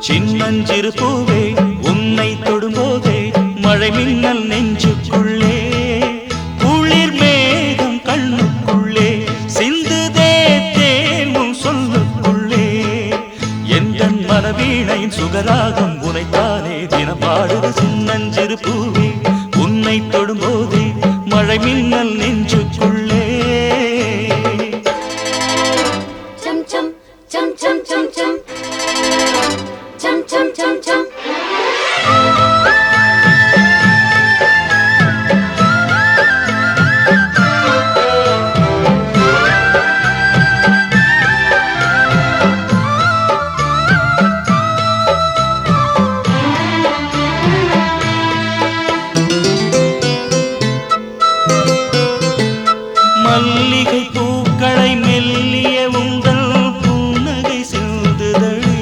சின்னஞ்சிறு பூவே உன்னை தொடும்போதே மழை மின்னல் நெஞ்சுக்குள்ளே குளிர் மேகம் கண்ணுக்குள்ளே சிந்துதே தேனும் சொல்லுக்குள்ளே எந்தன் மனவீணையின் சுகராகம் உனைத்தானே தினம் பாடுது சின்னஞ்சிறு பூவே உன்னை தொடும்போதே மழை மின்னல்